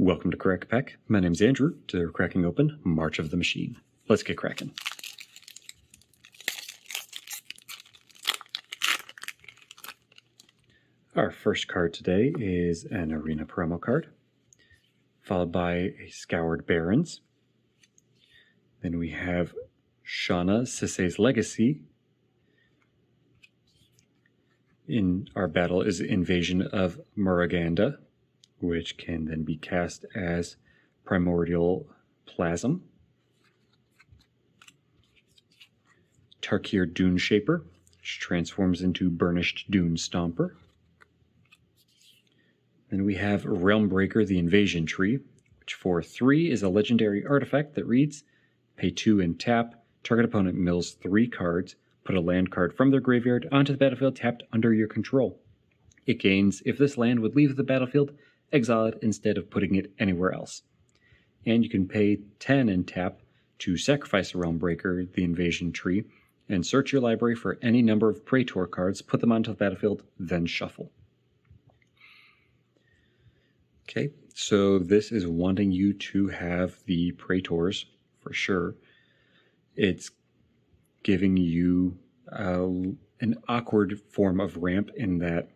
Welcome to Crack Pack. My name's Andrew. Today we're cracking open March of the Machine. Let's get cracking. Our first card today is an Arena promo card, followed by a Scoured Barons. Then we have Shauna Sisay's Legacy. In our battle is Invasion of Muraganda, which can then be cast as Primordial Plasm. Tarkir Dune Shaper, which transforms into Burnished Dune Stomper. Then we have Realm Breaker, the Invasion Tree, which for 3 is a legendary artifact that reads, pay 2 and tap, target opponent mills 3 cards, put a land card from their graveyard onto the battlefield tapped under your control. It gains, if this land would leave the battlefield, exile it instead of putting it anywhere else. And you can pay 10 and tap to sacrifice a Realm Breaker, the Invasion Tree, and search your library for any number of Praetor cards, put them onto the battlefield, then shuffle. Okay, so this is wanting you to have the Praetors, for sure. It's giving you an awkward form of ramp in that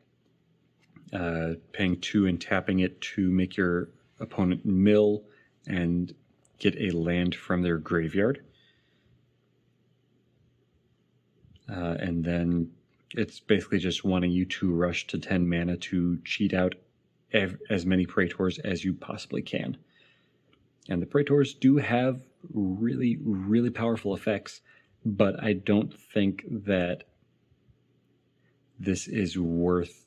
paying 2 and tapping it to make your opponent mill and get a land from their graveyard. And then it's basically just wanting you to rush to 10 mana to cheat out as many Praetors as you possibly can. And the Praetors do have really, really powerful effects, but I don't think that this is worth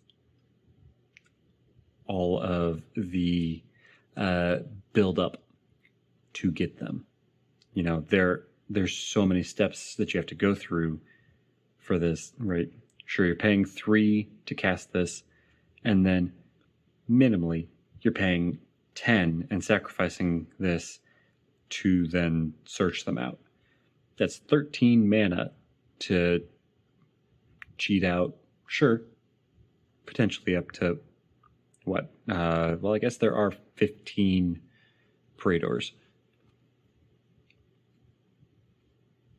all of the build-up to get them. You know, there's so many steps that you have to go through for this, right? Sure, you're paying 3 to cast this, and then minimally you're paying 10 and sacrificing this to then search them out. That's 13 mana to cheat out, sure, potentially up to what? Well, I guess there are 15 Praetors.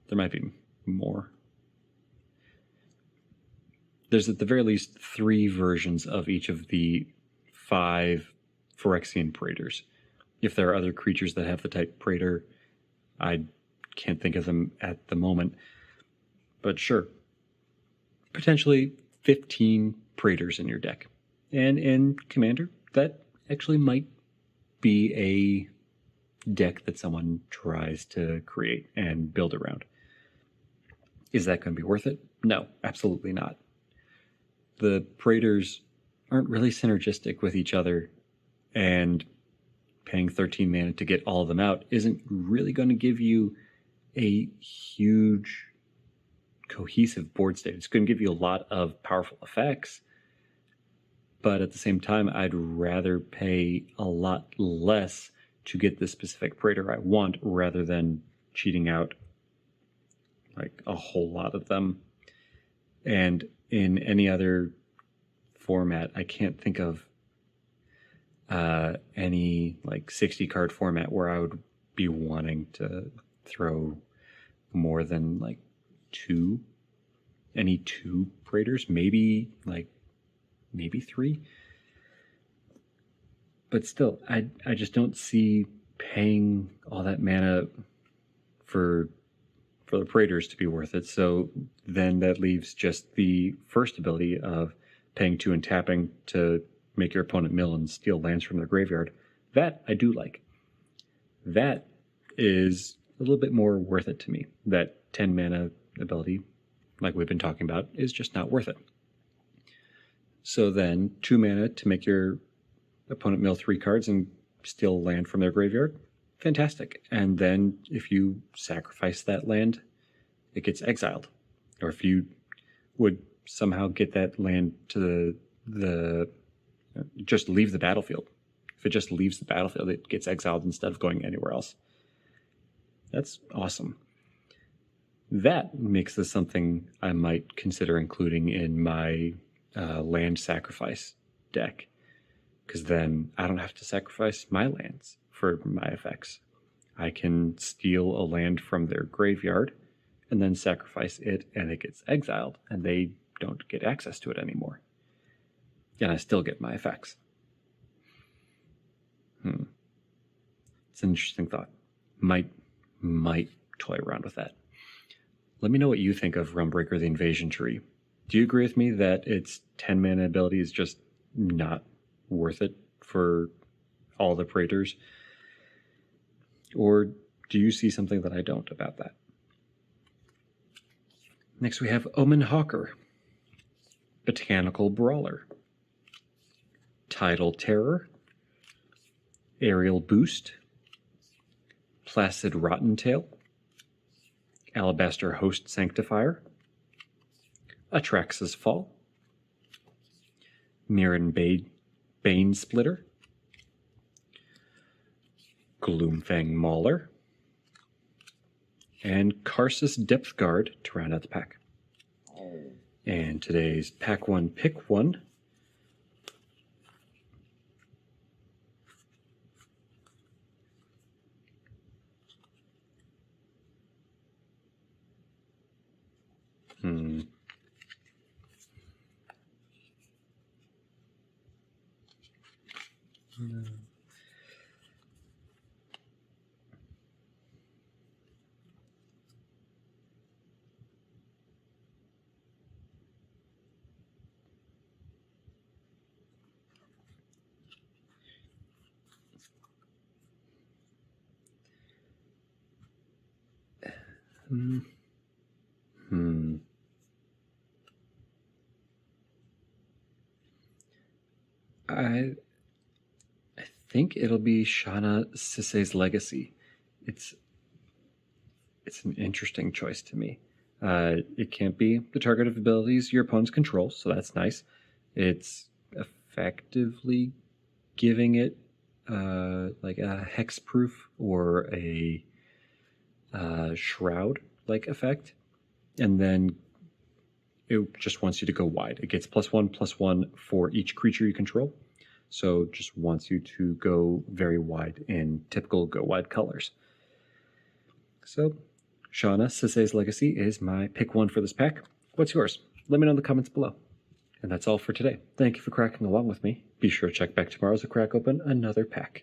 There might be more. There's at the very least 3 versions of each of the 5 Phyrexian Praetors. If there are other creatures that have the type Praetor, I can't think of them at the moment. But sure, potentially 15 Praetors in your deck. And in Commander, that actually might be a deck that someone tries to create and build around. Is that going to be worth it? No, absolutely not. The Praetors aren't really synergistic with each other, and paying 13 mana to get all of them out isn't really going to give you a huge cohesive board state. It's going to give you a lot of powerful effects, but at the same time, I'd rather pay a lot less to get the specific Praetor I want rather than cheating out like a whole lot of them. And in any other format, I can't think of any like 60 card format where I would be wanting to throw more than like 2 Praetors, maybe 3. But still, I just don't see paying all that mana for the Praetors to be worth it. So then that leaves just the first ability of paying 2 and tapping to make your opponent mill and steal lands from their graveyard. That I do like. That is a little bit more worth it to me. That 10 mana ability, like we've been talking about, is just not worth it. So then 2 mana to make your opponent mill 3 cards and steal land from their graveyard. Fantastic. And then if you sacrifice that land, it gets exiled. Or if you would somehow get that land to the just leave the battlefield. If it just leaves the battlefield, it gets exiled instead of going anywhere else. That's awesome. That makes this something I might consider including in my land sacrifice deck. because then I don't have to sacrifice my lands for my effects. I can steal a land from their graveyard and then sacrifice it, and it gets exiled, and they don't get access to it anymore. And I still get my effects. It's an interesting thought. Might toy around with that. Let me know what you think of Realmbreaker the Invasion Tree. Do you agree with me that its 10 mana ability is just not worth it for all the Praetors? Or do you see something that I don't about that? Next we have Omen Hawker, Botanical Brawler, Tidal Terror, Aerial Boost, Placid Rottentail, Alabaster Host Sanctifier, Atraxa's Fall, Mirren Bane Splitter, Gloomfang Mauler, and Karsus Depth Guard to round out the pack. And today's Pack 1 Pick 1. I think it'll be Shauna Sisse's Legacy. It's an interesting choice to me. It can't be the target of abilities your opponents control, so that's nice. It's effectively giving it like a hexproof or a shroud-like effect, and then it just wants you to go wide. It gets +1/+1 for each creature you control, so just wants you to go very wide in typical go wide colors. So Shauna Sisse's Legacy is my pick 1 for this pack. What's yours? Let me know in the comments below. And that's all for today. Thank you for cracking along with me. Be sure to check back tomorrow as I crack open another pack.